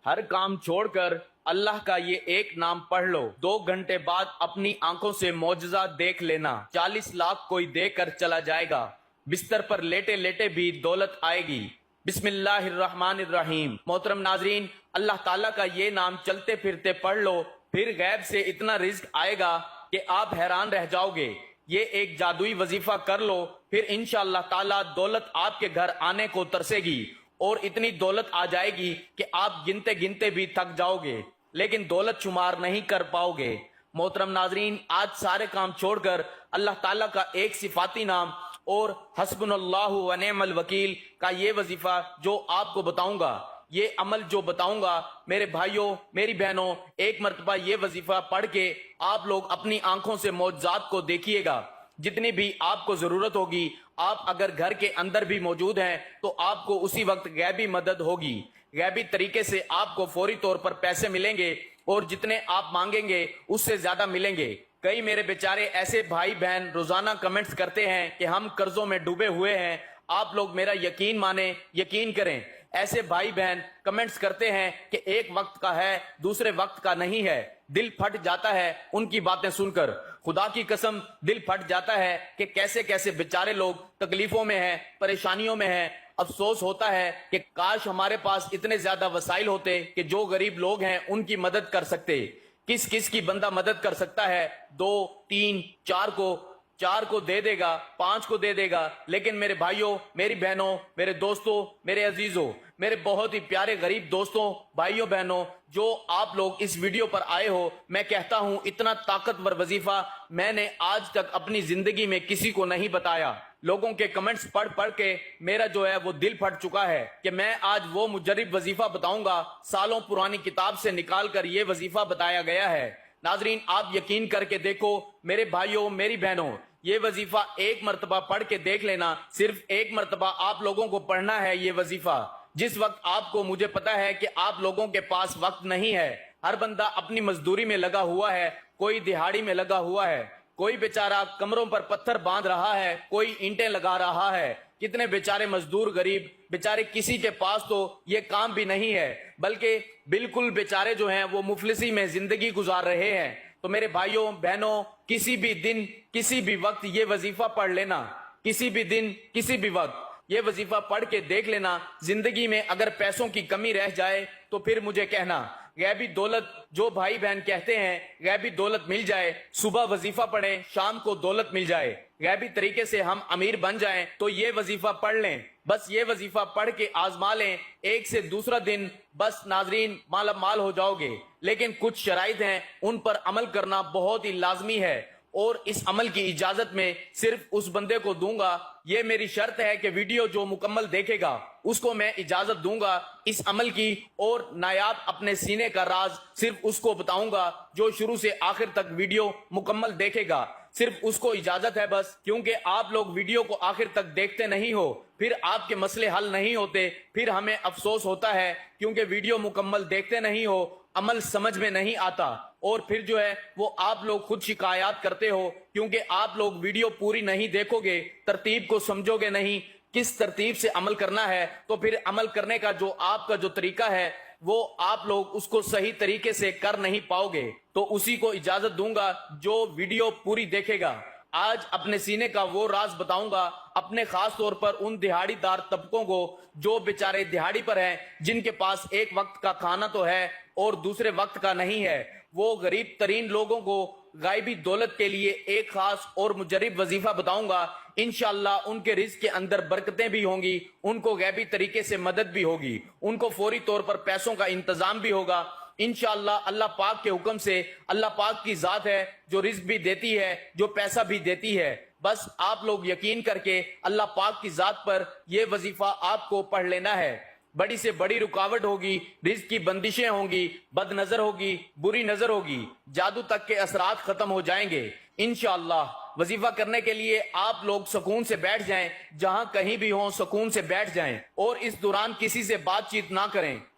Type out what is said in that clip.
ہر کام چھوڑ کر اللہ کا یہ ایک نام پڑھ لو، 2 گھنٹے بعد اپنی آنکھوں سے معجزہ دیکھ لینا۔ 40 لاکھ کوئی دے کر چلا جائے گا، بستر پر لیٹے لیٹے بھی دولت آئے گی۔ بسم اللہ الرحمن الرحیم۔ محترم ناظرین، اللہ تعالیٰ کا یہ نام چلتے پھرتے پڑھ لو، پھر غیب سے اتنا رزق آئے گا کہ آپ حیران رہ جاؤ گے۔ یہ ایک جادوئی وظیفہ کر لو، پھر انشاءاللہ تعالیٰ دولت آپ کے گھر آنے کو ترسے گی، اور اتنی دولت آ جائے گی کہ آپ گنتے گنتے بھی تھک جاؤ گے، لیکن دولت شمار نہیں کر پاؤ گے۔ محترم ناظرین، آج سارے کام چھوڑ کر اللہ تعالیٰ کا ایک صفاتی نام اور حسبنا اللہ و نعم الوکیل کا یہ وظیفہ جو آپ کو بتاؤں گا، یہ عمل جو بتاؤں گا، میرے بھائیوں میری بہنوں، ایک مرتبہ یہ وظیفہ پڑھ کے آپ لوگ اپنی آنکھوں سے معجزات کو دیکھیے گا۔ جتنی بھی آپ کو ضرورت ہوگی، آپ اگر گھر کے اندر بھی موجود ہیں تو آپ کو اسی وقت غیبی مدد ہوگی، غیبی طریقے سے آپ کو فوری طور پر پیسے ملیں گے، اور جتنے آپ مانگیں گے اس سے زیادہ ملیں گے۔ کئی میرے بیچارے ایسے بھائی بہن روزانہ کمنٹس کرتے ہیں کہ ہم قرضوں میں ڈوبے ہوئے ہیں، آپ لوگ میرا یقین مانیں، یقین کریں۔ ایسے بھائی بہن کمنٹس کرتے ہیں کہ ایک وقت کا ہے دوسرے وقت کا نہیں ہے، دل پھٹ جاتا ہے ان کی باتیں سن کر۔ خدا کی قسم دل پھٹ جاتا ہے کہ کیسے کیسے بیچارے لوگ تکلیفوں میں ہیں، پریشانیوں میں ہیں۔ افسوس ہوتا ہے کہ کاش ہمارے پاس اتنے زیادہ وسائل ہوتے کہ جو غریب لوگ ہیں ان کی مدد کر سکتے۔ کس کس کی بندہ مدد کر سکتا ہے؟ 2 3 4 کو دے دے گا، 5 کو دے دے گا، لیکن میرے بھائیوں میری بہنوں، میرے دوستوں، میرے عزیزوں، میرے بہت ہی پیارے غریب دوستوں، بھائیوں بہنوں، جو آپ لوگ اس ویڈیو پر آئے ہو، میں کہتا ہوں اتنا طاقتور وظیفہ میں نے آج تک اپنی زندگی میں کسی کو نہیں بتایا۔ لوگوں کے کمنٹس پڑھ پڑھ کے میرا جو ہے وہ دل پھٹ چکا ہے کہ میں آج وہ مجرب وظیفہ بتاؤں گا، سالوں پرانی کتاب سے نکال کر یہ وظیفہ بتایا گیا ہے۔ ناظرین، آپ یقین کر کے دیکھو میرے بھائیوں میری بہنوں، یہ وظیفہ ایک مرتبہ پڑھ کے دیکھ لینا، صرف ایک مرتبہ آپ لوگوں کو پڑھنا ہے یہ وظیفہ۔ جس وقت آپ کو، مجھے پتا ہے کہ آپ لوگوں کے پاس وقت نہیں ہے، ہر بندہ اپنی مزدوری میں لگا ہوا ہے، کوئی دہاڑی میں لگا ہوا ہے، کوئی بیچارہ کمروں پر پتھر باندھ رہا ہے، کوئی اینٹیں لگا رہا ہے۔ کتنے بیچارے مزدور غریب بیچارے، کسی کے پاس تو یہ کام بھی نہیں ہے، بلکہ بالکل بیچارے جو ہیں وہ مفلسی میں زندگی گزار رہے ہیں۔ تو میرے بھائیوں بہنوں، کسی بھی دن کسی بھی وقت یہ وظیفہ پڑھ لینا، کسی بھی دن کسی بھی وقت یہ وظیفہ پڑھ کے دیکھ لینا۔ زندگی میں اگر پیسوں کی کمی رہ جائے تو پھر مجھے کہنا۔ غیبی دولت جو بھائی بہن کہتے ہیں غیبی دولت مل جائے، صبح وظیفہ پڑھیں شام کو دولت مل جائے، غیبی طریقے سے ہم امیر بن جائیں، تو یہ وظیفہ پڑھ لیں، بس یہ وظیفہ پڑھ کے آزما لیں، ایک سے دوسرا دن بس ناظرین مالا مال ہو جاؤ گے۔ لیکن کچھ شرائط ہیں، ان پر عمل کرنا بہت ہی لازمی ہے، اور اس عمل کی اجازت میں صرف اس بندے کو دوں گا۔ یہ میری شرط ہے کہ ویڈیو جو مکمل دیکھے گا اس کو میں اجازت دوں گا اس عمل کی، اور نایاب اپنے سینے کا راز صرف اس کو بتاؤں گا جو شروع سے آخر تک ویڈیو مکمل دیکھے گا، صرف اس کو اجازت ہے بس۔ کیونکہ آپ لوگ ویڈیو کو آخر تک دیکھتے نہیں ہو، پھر آپ کے مسئلے حل نہیں ہوتے، پھر ہمیں افسوس ہوتا ہے کیونکہ ویڈیو مکمل دیکھتے نہیں ہو، عمل سمجھ میں نہیں آتا، اور پھر جو ہے وہ آپ لوگ خود شکایات کرتے ہو کیونکہ آپ لوگ ویڈیو پوری نہیں دیکھو گے، ترتیب کو سمجھو گے نہیں، کس ترتیب سے عمل کرنا ہے، تو پھر عمل کرنے کا جو آپ کا جو طریقہ ہے وہ آپ لوگ اس کو صحیح طریقے سے کر نہیں پاؤ گے۔ تو اسی کو اجازت دوں گا جو ویڈیو پوری دیکھے گا۔ آج اپنے سینے کا وہ راز بتاؤں گا، اپنے خاص طور پر ان دہاڑی دار طبقوں کو جو بیچارے دہاڑی پر ہیں، جن کے پاس ایک وقت کا کھانا تو ہے اور دوسرے وقت کا نہیں ہے۔ وہ غریب ترین لوگوں کو غائبی دولت کے لیے ایک خاص اور مجرب وظیفہ بتاؤں گا۔ انشاءاللہ ان کے رزق کے اندر برکتیں بھی ہوں گی، ان کو غیبی طریقے سے مدد بھی ہوگی، ان کو فوری طور پر پیسوں کا انتظام بھی ہوگا۔ انشاءاللہ اللہ پاک کے حکم سے، اللہ پاک کی ذات ہے جو رزق بھی دیتی ہے، جو پیسہ بھی دیتی ہے۔ بس آپ لوگ یقین کر کے اللہ پاک کی ذات پر یہ وظیفہ آپ کو پڑھ لینا ہے۔ بڑی سے بڑی رکاوٹ ہوگی، رزق کی بندشیں ہوں گی، بد نظر ہوگی، بری نظر ہوگی، جادو تک کے اثرات ختم ہو جائیں گے انشاءاللہ۔ وظیفہ کرنے کے لیے آپ لوگ سکون سے بیٹھ جائیں، جہاں کہیں بھی ہوں سکون سے بیٹھ جائیں، اور اس دوران کسی سے بات چیت نہ کریں،